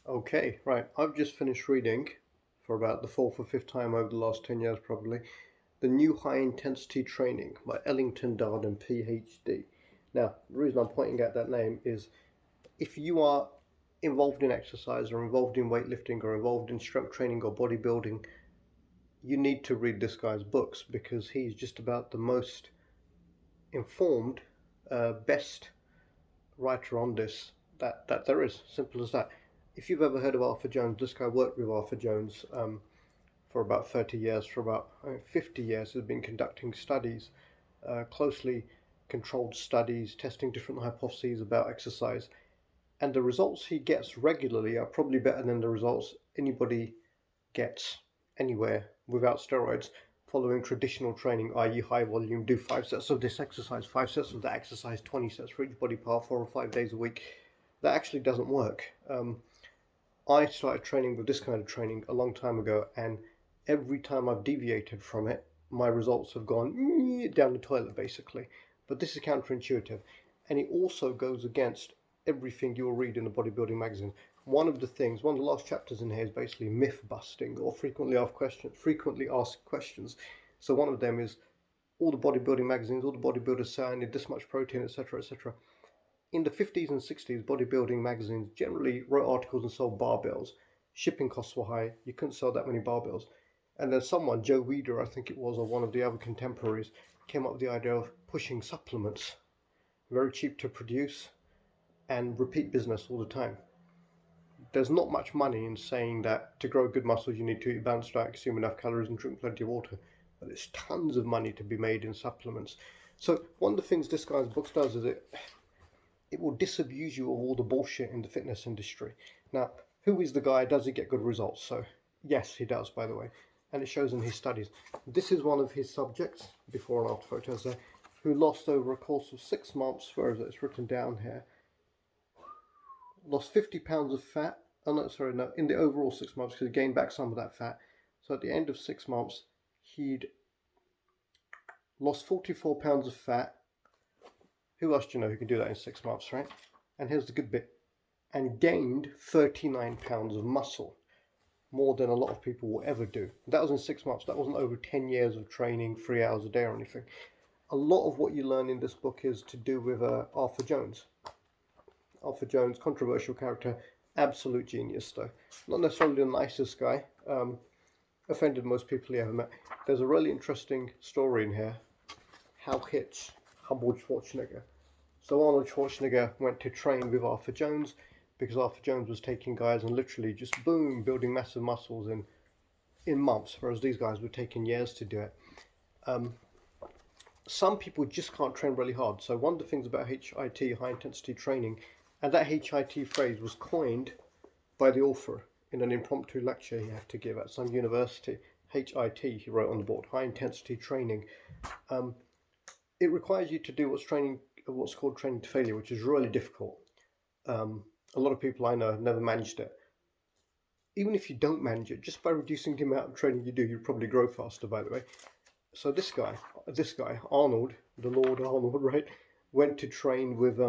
Okay, right. I've just finished reading for about the fourth or fifth time over the last 10 years, probably, The New High Intensity Training by Ellington Darden, PhD. Now, the reason I'm pointing out that name is if you are involved in exercise or involved in weightlifting or involved in strength training or bodybuilding, you need to read this guy's books because he's just about the most informed, best writer on this that there is. Simple as that. If you've ever heard of Arthur Jones, this guy worked with Arthur Jones for about 30 years, for about 50 years, has been conducting studies, closely controlled studies, testing different hypotheses about exercise. And the results he gets regularly are probably better than the results anybody gets anywhere without steroids following traditional training, i.e. high volume, do 5 sets of this exercise, 5 sets of that exercise, 20 sets for each body part, 4 or 5 days a week. That actually doesn't work. I started training with this kind of training a long time ago, and every time I've deviated from it, my results have gone down the toilet, basically. But this is counterintuitive, and it also goes against everything you'll read in the bodybuilding magazines. One of the last chapters in here is basically myth busting or frequently asked questions. So one of them is all the bodybuilding magazines, all the bodybuilders say I need this much protein, etc., etc. In the 50s and 60s, bodybuilding magazines generally wrote articles and sold barbells. Shipping costs were high, you couldn't sell that many barbells. And then someone, Joe Weider, I think it was, or one of the other contemporaries, came up with the idea of pushing supplements. Very cheap to produce and repeat business all the time. There's not much money in saying that to grow good muscles you need to eat a balanced diet, consume enough calories and drink plenty of water. But there's tons of money to be made in supplements. So one of the things this guy's book does is it will disabuse you of all the bullshit in the fitness industry. Now, who is the guy? Does he get good results? So, yes, he does, by the way. And it shows in his studies. This is one of his subjects, before and after photos there, who lost over a course of 6 months, where is it? It's written down here, lost 50 pounds of fat. Oh, no, sorry, no, in the overall 6 months, because he gained back some of that fat. So at the end of 6 months, he'd lost 44 pounds of fat. Who else do you know who can do that in 6 months, right? And here's the good bit. And gained 39 pounds of muscle, more than a lot of people will ever do. That was in 6 months. That wasn't over 10 years of training, 3 hours a day or anything. A lot of what you learn in this book is to do with Arthur Jones. Arthur Jones, controversial character, absolute genius though. Not necessarily the nicest guy. Offended most people he ever met. There's a really interesting story in here. How hits humbled Schwarzenegger. So Arnold Schwarzenegger went to train with Arthur Jones because Arthur Jones was taking guys and literally just boom, building massive muscles in months, whereas these guys were taking years to do it. Some people just can't train really hard. So one of the things about HIT, high intensity training, and that HIT phrase was coined by the author in an impromptu lecture he had to give at some university. HIT, he wrote on the board, high intensity training. It requires you to do what's called training to failure, which is really difficult. A lot of people I know have never managed it. Even if you don't manage it, just by reducing the amount of training you do, you'll probably grow faster, by the way. So this guy, Arnold, the Lord Arnold, right, went to train with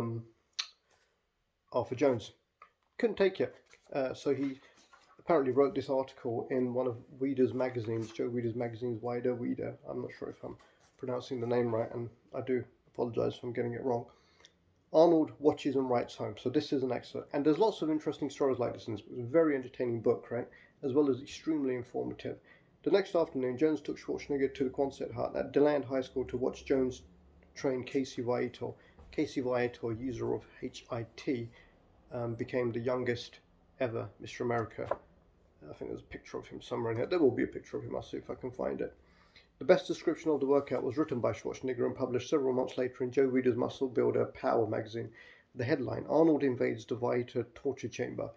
Arthur Jones. Couldn't take it. So he apparently wrote this article in one of Weider's magazines, Joe Weider's magazines, Weider. I'm not sure if I'm pronouncing the name right, and I do apologise if I'm getting it wrong. Arnold watches and writes home. So this is an excerpt. And there's lots of interesting stories like this in this book. It's a very entertaining book, right? As well as extremely informative. The next afternoon, Jones took Schwarzenegger to the Quonset hut at DeLand High School to watch Jones train Casey Viator. Casey Viator, user of HIT, became the youngest ever Mr. America. I think there's a picture of him somewhere in here. There will be a picture of him. I'll see if I can find it. The best description of the workout was written by Schwarzenegger and published several months later in Joe Weider's Muscle Builder Power magazine. The headline, Arnold invades the Viator torture chamber.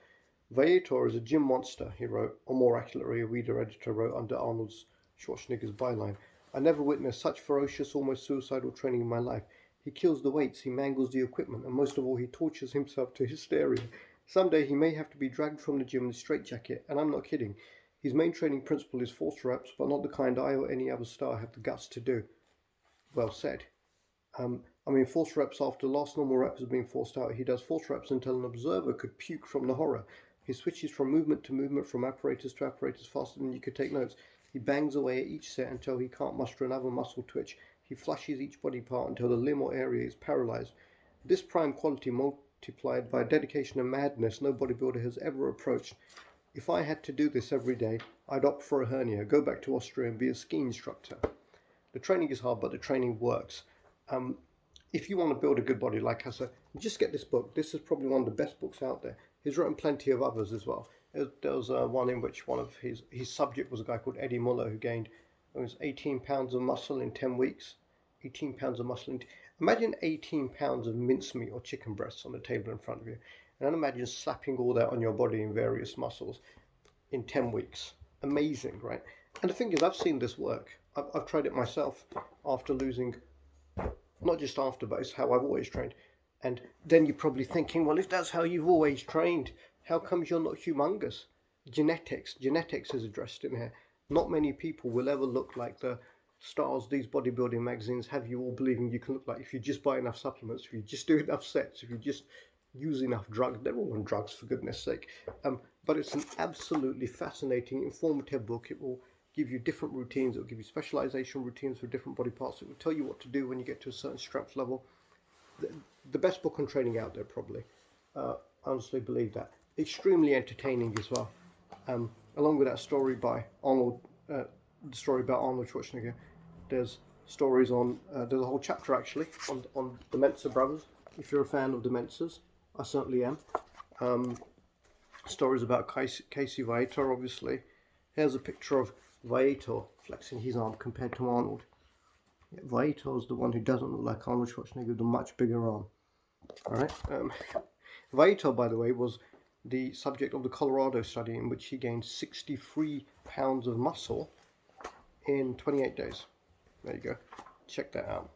Viator is a gym monster, he wrote, or more accurately, a Weider editor wrote under Arnold's Schwarzenegger's byline. I never witnessed such ferocious, almost suicidal training in my life. He kills the weights, he mangles the equipment, and most of all, he tortures himself to hysteria. Someday he may have to be dragged from the gym in a straitjacket, and I'm not kidding. His main training principle is force reps, but not the kind I or any other star have the guts to do. Well said. Force reps after the last normal rep has been forced out. He does force reps until an observer could puke from the horror. He switches from movement to movement, from apparatus to apparatus, faster than you could take notes. He bangs away at each set until he can't muster another muscle twitch. He flushes each body part until the limb or area is paralyzed. This prime quality multiplied by dedication and madness no bodybuilder has ever approached. If I had to do this every day, I'd opt for a hernia, go back to Austria and be a ski instructor. The training is hard, but the training works. If you want to build a good body, like I said, just get this book. This is probably one of the best books out there. He's written plenty of others as well. There was one in which one of his subject was a guy called Eddie Muller, who gained 18 pounds of muscle in 10 weeks. 18 pounds of muscle. Imagine 18 pounds of mincemeat or chicken breasts on the table in front of you. And then imagine slapping all that on your body in various muscles in 10 weeks. Amazing, right? And the thing is, I've seen this work. I've tried it myself after losing, not just after, but it's how I've always trained. And then you're probably thinking, well, if that's how you've always trained, how comes you're not humongous? Genetics is addressed in here. Not many people will ever look like the stars these bodybuilding magazines have you all believing you can look like if you just buy enough supplements, if you just do enough sets, if you just use enough drugs. They're all on drugs, for goodness sake. But it's an absolutely fascinating, informative book. It will give you different routines. It will give you specialization routines for different body parts. It will tell you what to do when you get to a certain strength level. The best book on training out there, probably. I honestly believe that. Extremely entertaining as well. Along with that story by Arnold, the story about Arnold Schwarzenegger, there's stories on, there's a whole chapter actually on the Mensa brothers. If you're a fan of the Mensas, I certainly am. Stories about Casey Viator, obviously. Here's a picture of Viator flexing his arm compared to Arnold. Yeah, Viator's the one who doesn't look like Arnold Schwarzenegger with a much bigger arm. Alright. Viator, by the way, was the subject of the Colorado study in which he gained 63 pounds of muscle in 28 days. There you go. Check that out.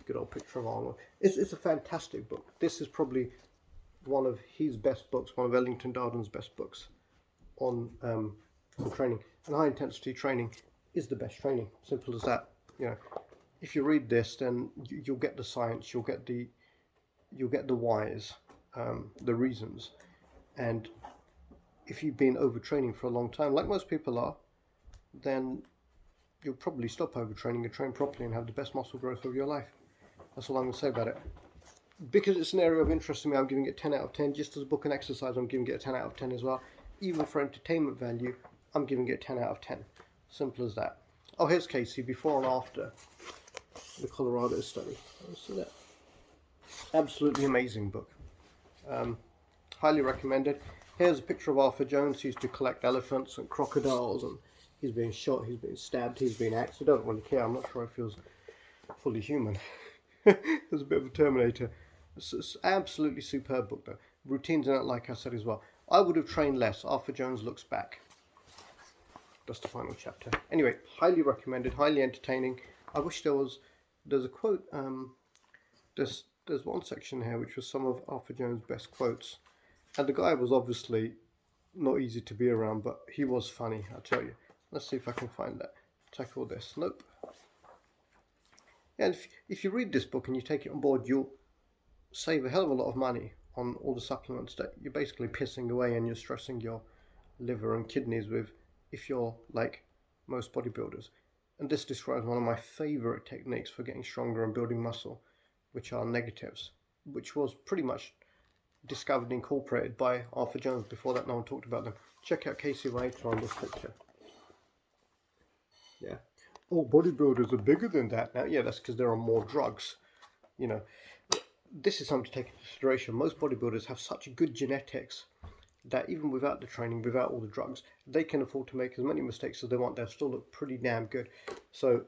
Good old picture of Arnold. It's a fantastic book. This is probably one of his best books, one of Ellington Darden's best books on training. And high intensity training is the best training. Simple as that. You know, if you read this, then you'll get the science, you'll get the whys, the reasons. And if you've been overtraining for a long time, like most people are, then you'll probably stop overtraining and train properly and have the best muscle growth of your life. That's all I'm going to say about it. Because it's an area of interest to me, I'm giving it 10 out of 10. Just as a book and exercise, I'm giving it a 10 out of 10 as well. Even for entertainment value, I'm giving it 10 out of 10. Simple as that. Oh, here's Casey, before and after the Colorado study. See that? Absolutely amazing book. Highly recommended. Here's a picture of Arthur Jones. He used to collect elephants and crocodiles, and he's been shot, he's been stabbed, he's been axed. I don't really care. I'm not sure if he was fully human. There's a bit of a Terminator. It's absolutely superb book, though. Routines in it, like I said as well. I would have trained less. Arthur Jones looks back. That's the final chapter. Anyway, highly recommended, highly entertaining. I wish there's a quote. There's one section here which was some of Arthur Jones' best quotes, and the guy was obviously not easy to be around, but he was funny, I tell you. Let's see if I can find that. Tackle this. Nope. And if you read this book and you take it on board, you'll save a hell of a lot of money on all the supplements that you're basically pissing away and you're stressing your liver and kidneys with if you're like most bodybuilders. And this describes one of my favorite techniques for getting stronger and building muscle, which are negatives, which was pretty much discovered and incorporated by Arthur Jones. Before that, no one talked about them. Check out Casey Viator on this picture. Yeah. Oh, bodybuilders are bigger than that now. Yeah, that's because there are more drugs. You know, this is something to take into consideration. Most bodybuilders have such good genetics that even without the training, without all the drugs, they can afford to make as many mistakes as they want. They'll still look pretty damn good. So,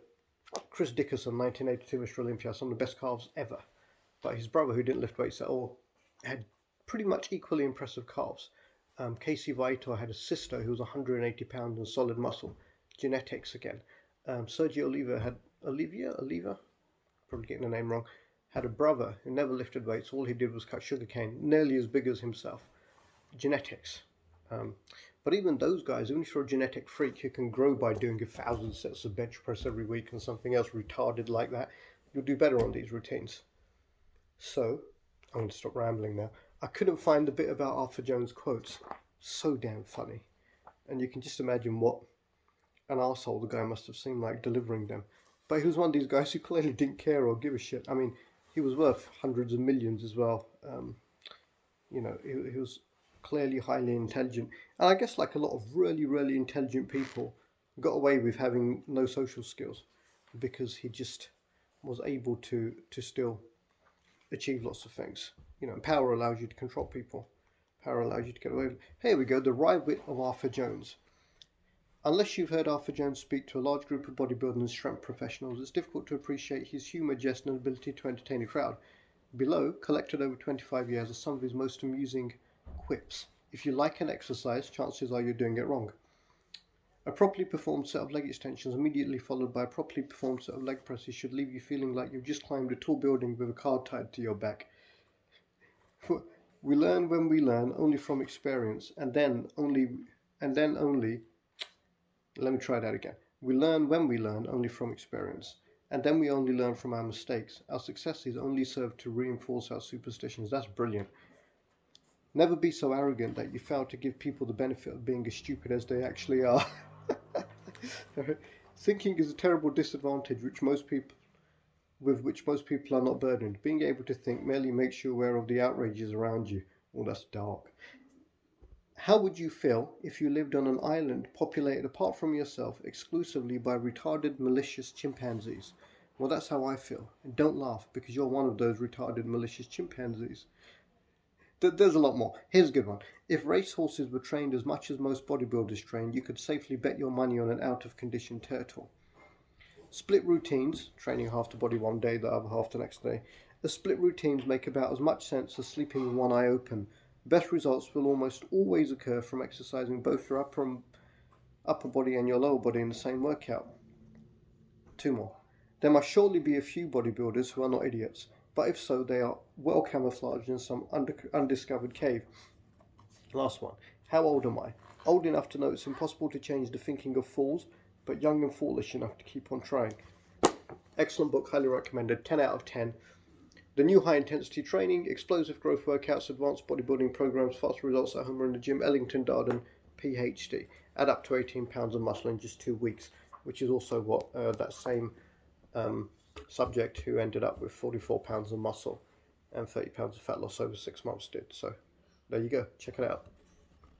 Chris Dickerson, 1982 Mr. Olympia, some of the best calves ever. But his brother, who didn't lift weights at all, had pretty much equally impressive calves. Casey Viator had a sister who was 180 pounds and solid muscle. Genetics again. Sergio Oliva, probably getting the name wrong, had a brother who never lifted weights. All he did was cut sugarcane, nearly as big as himself. Genetics. But even those guys, even if you're a genetic freak who can grow by doing 1,000 sets of bench press every week and something else retarded like that, you'll do better on these routines. So, I'm going to stop rambling now. I couldn't find the bit about Arthur Jones' quotes. So damn funny. And you can just imagine what an arsehole the guy must have seemed like delivering them. But he was one of these guys who clearly didn't care or give a shit. I mean, he was worth hundreds of millions as well. He was clearly highly intelligent. And I guess, like a lot of really, really intelligent people, got away with having no social skills because he just was able to still achieve lots of things. Power allows you to control people. Power allows you to get away with it. Here we go, the wry wit of Arthur Jones. Unless you've heard Arthur Jones speak to a large group of bodybuilding and strength professionals, it's difficult to appreciate his humour, jest, and ability to entertain a crowd. Below, collected over 25 years, are some of his most amusing quips. If you like an exercise, chances are you're doing it wrong. A properly performed set of leg extensions immediately followed by a properly performed set of leg presses should leave you feeling like you've just climbed a tall building with a card tied to your back. We learn when we learn only from experience, and then only. Let me try that again. We learn when we learn only from experience, and then we only learn from our mistakes. Our successes only serve to reinforce our superstitions. That's brilliant. Never be so arrogant that you fail to give people the benefit of being as stupid as they actually are. Thinking is a terrible disadvantage with which most people are not burdened. Being able to think merely makes you aware of the outrages around you. Oh, that's dark. How would you feel if you lived on an island populated apart from yourself exclusively by retarded, malicious chimpanzees? Well, that's how I feel. And don't laugh, because you're one of those retarded, malicious chimpanzees. There's a lot more. Here's a good one. If racehorses were trained as much as most bodybuilders train, you could safely bet your money on an out-of-condition turtle. Split routines, training half the body one day, the other half the next day. The split routines make about as much sense as sleeping with one eye open. Best results will almost always occur from exercising both your upper body and your lower body in the same workout. Two more. There must surely be a few bodybuilders who are not idiots, but if so, they are well camouflaged in some undiscovered cave. Last one. How old am I? Old enough to know it's impossible to change the thinking of fools, but young and foolish enough to keep on trying. Excellent book, highly recommended, 10 out of 10. The new high-intensity training, explosive growth workouts, advanced bodybuilding programs, fast results at home or in the gym, Ellington Darden, PhD. Add up to 18 pounds of muscle in just 2 weeks, which is also what that same subject who ended up with 44 pounds of muscle and 30 pounds of fat loss over 6 months did. So there you go, check it out.